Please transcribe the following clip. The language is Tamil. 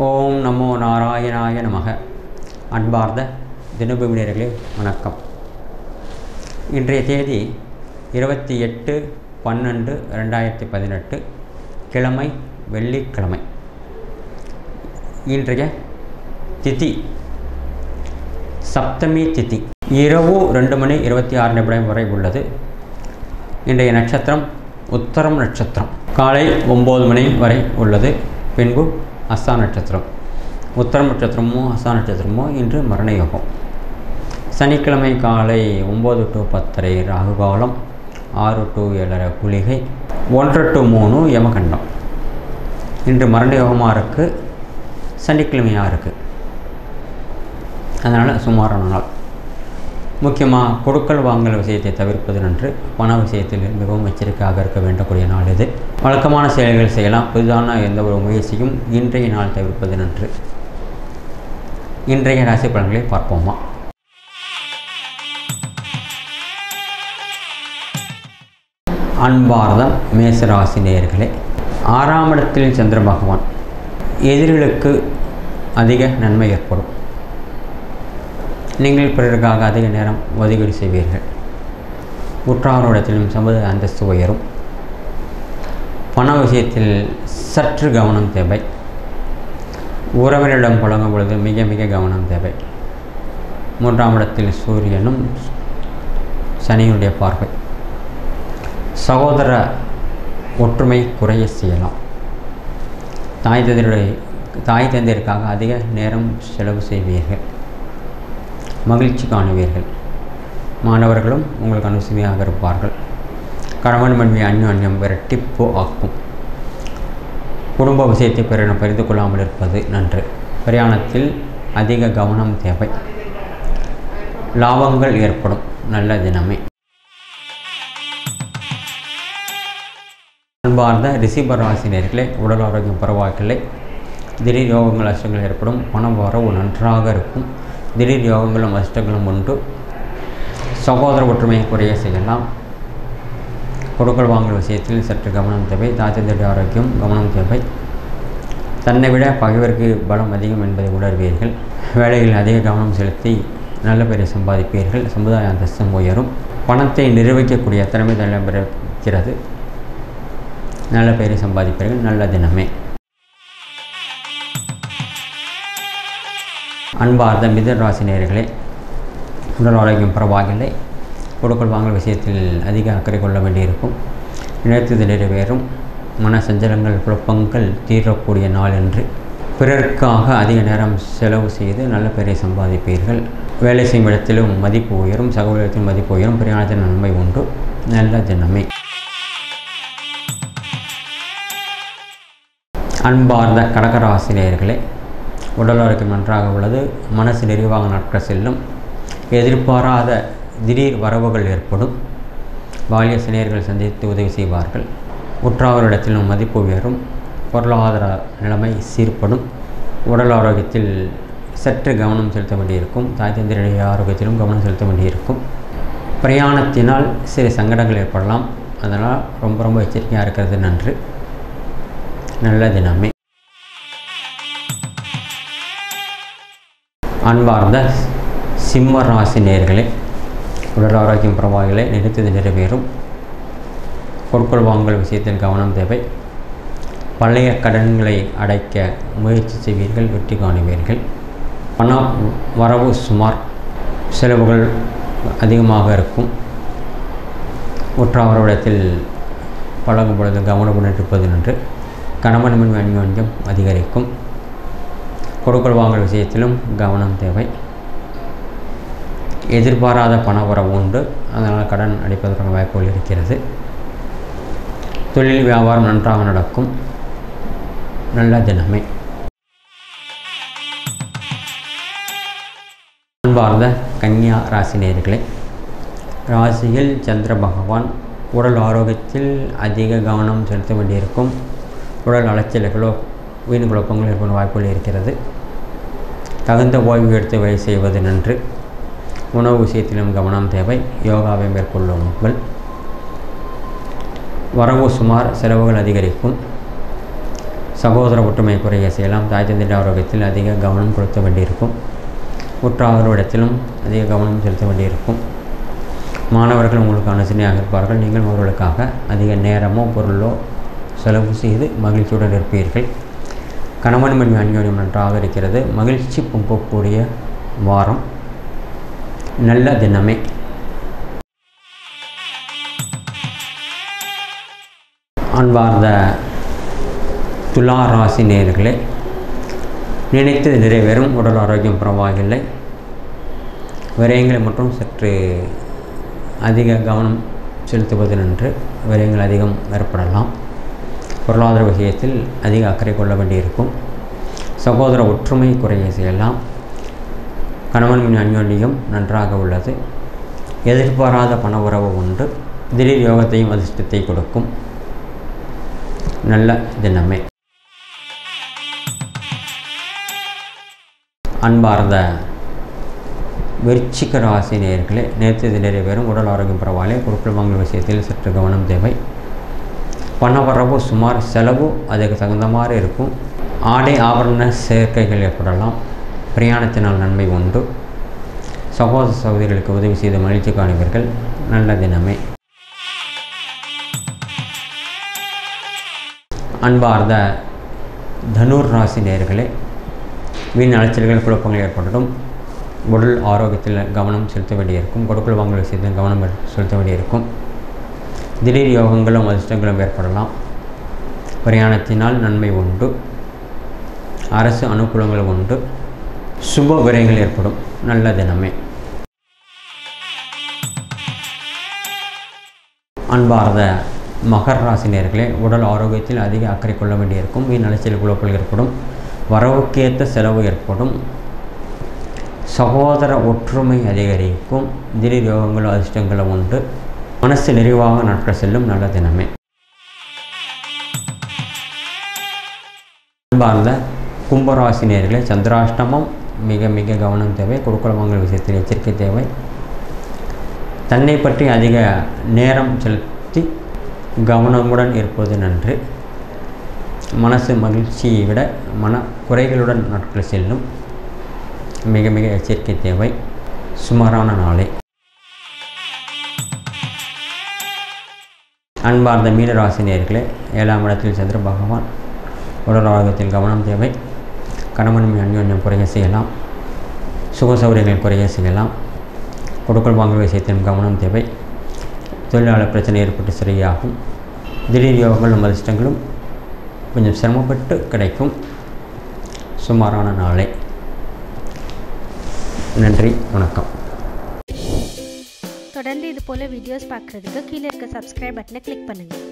ஓம் நமோ நாராயணாய நமக. அன்பார்ந்த தினபூமியர்களே வணக்கம். இன்றைய தேதி 28/12/2018 கிழமை வெள்ளிக்கிழமை. இன்றைய திதி சப்தமி திதி. இரவு 2:26 வரை உள்ளது. இன்றைய நட்சத்திரம் உத்தரம் நட்சத்திரம். காலை 9 மணி வரை உள்ளது. பின்பு அஸ்தா நட்சத்திரம். உத்தரம் நட்சத்திரமோ அஸ்தா நட்சத்திரமோ இன்று மரண யோகம். சனிக்கிழமை காலை 9 to 10:30 ராகுகாலம், 6 to 7:30 குளிகை, 1 to 3 யமகண்டம். இன்று மரண யோகமாக இருக்குது, சனிக்கிழமையாக இருக்குது. அதனால் சுமாரான நாள். முக்கியமாக கொடுக்கல் வாங்கல் விஷயத்தை தவிர்ப்பது நன்று. பண விஷயத்தில் மிகவும் எச்சரிக்கையாக இருக்க வேண்டக்கூடிய நாள் இது. வழக்கமான செயல்கள் செய்யலாம். புதிதான எந்த ஒரு முயற்சியும் இன்றைய நாள் தவிர்ப்பது நன்று. இன்றைய ராசி பலன்களை பார்ப்போமா? அன்பார்ந்த மேசராசி நேயர்களே, 6ஆம் இடத்தில் சந்திர பகவான். எதிரிகளுக்கு அதிக நன்மை ஏற்படும். நீங்கள் பிறருக்காக அதிக நேரம் ஒதுக்கீடு செய்வீர்கள். உற்றாரோடத்திலும் சமுதாய அந்தஸ்து உயரும். பண விஷயத்தில் சற்று கவனம் தேவை. உறவினரிடம் பழகும் பொழுது மிக மிக கவனம் தேவை. 3ஆம் இடத்தில் சூரியனும் சனியுடைய பார்வை. சகோதர ஒற்றுமை குறைய செய்யலாம். தாய் தந்தையருக்காக அதிக நேரம் செலவு செய்வீர்கள். மகிழ்ச்சி காணுவீர்கள். மாணவர்களும் உங்களுக்கு அனுசரியாக இருப்பார்கள். கணவன் மனைவி அந்யோன்யம் இரட்டிப்பு ஆக்கும். குடும்ப விஷயத்தை பிறரிடம் பகிர்ந்து கொள்ளாமல் இருப்பது நன்று. பிரயாணத்தில் அதிக கவனம் தேவை. லாபங்கள் ஏற்படும். நல்ல தினமே. அன்பார்ந்த ரிஷப ராசினியர்களே, உடல் ஆரோக்கியம் பரவாயில்லை. திடீர் யோகங்கள் அஷ்டங்கள் ஏற்படும். பணம் வரவு நன்றாக இருக்கும். திடீர் யோகங்களும் அஷ்டங்களும் உண்டு. சகோதர ஒற்றுமையை குறைய செய்யலாம். கொடுக்கல் வாங்கல் விஷயத்தில் சற்று கவனம் தேவை. தாய்த்தந்தையுடைய ஆரோக்கியம் கவனம் தேவை. தன்னை விட பகைவருக்கு பலம் அதிகம் என்பதை உணர்வீர்கள். வேலைகளில் அதிக கவனம் செலுத்தி நல்ல பெயரை சம்பாதிப்பீர்கள். சமுதாய அந்தஸ்தும் உயரும். பணத்தை நிர்வகிக்கக்கூடிய திறமை இருக்கிறது. நல்ல பெயரை சம்பாதிப்பீர்கள். நல்ல தினமே. அன்பார்ந்த மிதுன ராசி நேயர்களே, உடல் ஆரோக்கியம் பரவாயில்லை. கொடுக்கல் வாங்கல் விஷயத்தில் அதிக அக்கறை கொள்ள வேண்டியிருக்கும். நினைத்தது நிறைவேறும். மன சஞ்சலங்கள் குழப்பங்கள் தீரக்கூடிய நாள் என்று பிறருக்காக அதிக நேரம் செலவு செய்து நல்ல பெயரை சம்பாதிப்பீர்கள். வேலை செய்யும் இடத்திலும் மதிப்பு உயரும். சக ஊழியத்திலும் மதிப்பு உயரும். பிரயாணத்தின் நன்மை உண்டு. நல்ல தினமே. அன்பார்ந்த கடகராசி நேயர்களே, உடல் ஆரோக்கியம் நன்றாக உள்ளது. மனசு நிறைவாக நாட்கள் செல்லும். எதிர்பாராத திடீர் வரவுகள் ஏற்படும். பாலிய சிநேயர்கள் சந்தித்து உதவி செய்வார்கள். உற்றாவரிடத்திலும் மதிப்பு உயரும். பொருளாதார நிலைமை சீர்படும். உடல் ஆரோக்கியத்தில் சற்று கவனம் செலுத்த வேண்டியிருக்கும். தாய் தந்தையுடைய ஆரோக்கியத்திலும் கவனம் செலுத்த வேண்டியிருக்கும். பிரயாணத்தினால் சில சங்கடங்கள் ஏற்படலாம். அதனால் ரொம்ப எச்சரிக்கையாக இருக்கிறது நன்று. நல்ல தினமே. அன்பார்ந்த சிம்ம ராசி நேயர்களே, உடல் ஆரோக்கியம் பரவாயில்லை. நினைத்தது நிறைவேறும். பொருட்கள் வாங்கல் விஷயத்தில் கவனம் தேவை. பழைய கடன்களை அடைக்க முயற்சி செய்வீர்கள். வெற்றி காணுவீர்கள். பண வரவு சுமார். செலவுகள் அதிகமாக இருக்கும். உற்றாவரிடத்தில் பழகும் பொழுது கவனமுடன் இருப்பது நன்று. கணவன் மனைவி அந்யோன்யம் அதிகரிக்கும். கொடுக்கல் வாங்கல் விஷயத்திலும் கவனம் தேவை. எதிர்பாராத பண வரவு உண்டு. அதனால் கடன் அடைப்பதற்கான வாய்ப்புகள் இருக்கிறது. தொழில் வியாபாரம் நன்றாக நடக்கும். நல்ல தினமே. அன்பார்ந்த கன்னியா ராசி நேயர்களே, ராசியில் சந்திர பகவான். உடல் ஆரோக்கியத்தில் அதிக கவனம் செலுத்த வேண்டியிருக்கும். உடல் அலைச்சல்களோ வீண் குழப்பங்கள் ஏற்படும் வாய்ப்புகள் இருக்கிறது. தகுந்த ஓய்வு எடுத்து வேலை செய்வது நன்று. உணவு விஷயத்திலும் கவனம் தேவை. யோகாவை மேற்கொள்ளுங்கள். வரவு சுமார். செலவுகள் அதிகரிக்கும். சகோதர ஒற்றுமை குறைய செய்யலாம். தாய் தந்தையின் ஆரோக்கியத்தில் அதிக கவனம் கொடுக்க வேண்டியிருக்கும். உற்றாரோரிடத்திலும் அதிக கவனம் செலுத்த வேண்டியிருக்கும். மாணவர்கள் உங்களுக்கு அனுசரணையாக இருப்பார்கள். நீங்கள் அவர்களுக்காக அதிக நேரமோ பொருளோ செலவு செய்து மகிழ்ச்சியுடன் இருப்பீர்கள். கணவன் மனைவி அந்யோன்யம் நன்றாக இருக்கிறது. மகிழ்ச்சி பொங்கக்கூடிய வாரம், நல்ல தினமே. அன்பார்ந்த துலா ராசி நேயர்களே, நினைத்தது நிறைவேறும். உடல் ஆரோக்கியம் பரவாயில்லை. விரயங்களை மட்டும் சற்று அதிக கவனம் செலுத்துவது நன்று. விரயங்கள் அதிகம் ஏற்படலாம். பொருளாதார விஷயத்தில் அதிக அக்கறை கொள்ள வேண்டியிருக்கும். சகோதர ஒற்றுமை குறைய செய்யலாம். கணவன் மனைவி அந்யோன்யம் நன்றாக உள்ளது. எதிர்பாராத பண உறவு உண்டு. திடீர் யோகத்தையும் அதிர்ஷ்டத்தை கொடுக்கும். நல்ல தினமே. அன்பார்ந்த விருச்சிக ராசி நேயர்களே, நேர்த்தது நிறைவேறும். உடல் ஆரோக்கியம் பரவாயில்லை. பொருட்கள் வாங்கும் விஷயத்தில் சற்று கவனம் தேவை. பணவரவு சுமார், செலவு அதுக்கு தகுந்த மாதிரி இருக்கும். ஆடை ஆபரண சேர்க்கைகள் ஏற்படலாம். பிரயாணத்தினால் நன்மை உண்டு. சகோதர சகோதரிகளுக்கு உதவி செய்து மகிழ்ச்சி காணுவீர்கள். நல்ல தினமே. அன்பார்ந்த தனுர் ராசி நேயர்களே, வீண் அலைச்சல்கள் குழப்பங்கள் ஏற்படும். உடல் ஆரோக்கியத்தில் கவனம் செலுத்த வேண்டியிருக்கும். கொடுக்கல் வாங்கல் விஷயத்தில் கவனம் செலுத்த வேண்டியிருக்கும். திடீர் யோகங்களும் அதிர்ஷ்டங்களும் ஏற்படலாம். பிரயாணத்தினால் நன்மை உண்டு. அரசு அனுகூலங்கள் உண்டு. சுப விரயங்கள் ஏற்படும். நல்ல தினமே. அன்பார்ந்த மகர ராசி நேயர்களே, உடல் ஆரோக்கியத்தில் அதிக அக்கறை கொள்ள வேண்டியிருக்கும். வீண் அலைச்சல் குழப்பங்கள் ஏற்படும். வரவுக்கேற்ற செலவு ஏற்படும். சகோதர ஒற்றுமை அதிகரிக்கும். திடீர் யோகங்களும் அதிர்ஷ்டங்களும் உண்டு. மனசு நிறைவாக நாட்கள் செல்லும். நல்ல தினமே. அன்பார்ந்த கும்பராசி நேயர்களே, சந்திராஷ்டமம் மிக மிக கவனம் தேவை. கொடுக்கல் வாங்கல் விஷயத்தில் எச்சரிக்கை தேவை. தன்னை பற்றி அதிக நேரம் செலுத்தி கவனமுடன் இருப்பது நன்று. மனசு மகிழ்ச்சியை விட மன குறைகளுடன் நாட்கள் செல்லும். மிக மிக எச்சரிக்கை தேவை. சுமாரான நாளை. அன்பார்ந்த மீனராசி நேயர்களே, 7ஆம் இடத்தில் சந்திர பகவான். உடல் ஆரோக்கியத்தில் கவனம் தேவை. கணவன் அந்யோன்யம் குறைய செய்யலாம். சுக சௌகரியங்கள் குறைய செய்யலாம். கொடுக்கல் வாங்கல் விஷயத்திலும் கவனம் தேவை. தொழிலாளர் பிரச்சனை ஏற்பட்டு சரியாகும். திடீர் யோகங்களும் அதிர்ஷ்டங்களும் கொஞ்சம் சிரமப்பட்டு கிடைக்கும். சுமாரான நாளை. நன்றி, வணக்கம். தொடர்ந்து இது போல வீடியோஸ் பார்க்குறதுக்கு கீழே இருக்க சப்ஸ்கிரைப் பட்டனை கிளிக் பண்ணுங்கள்.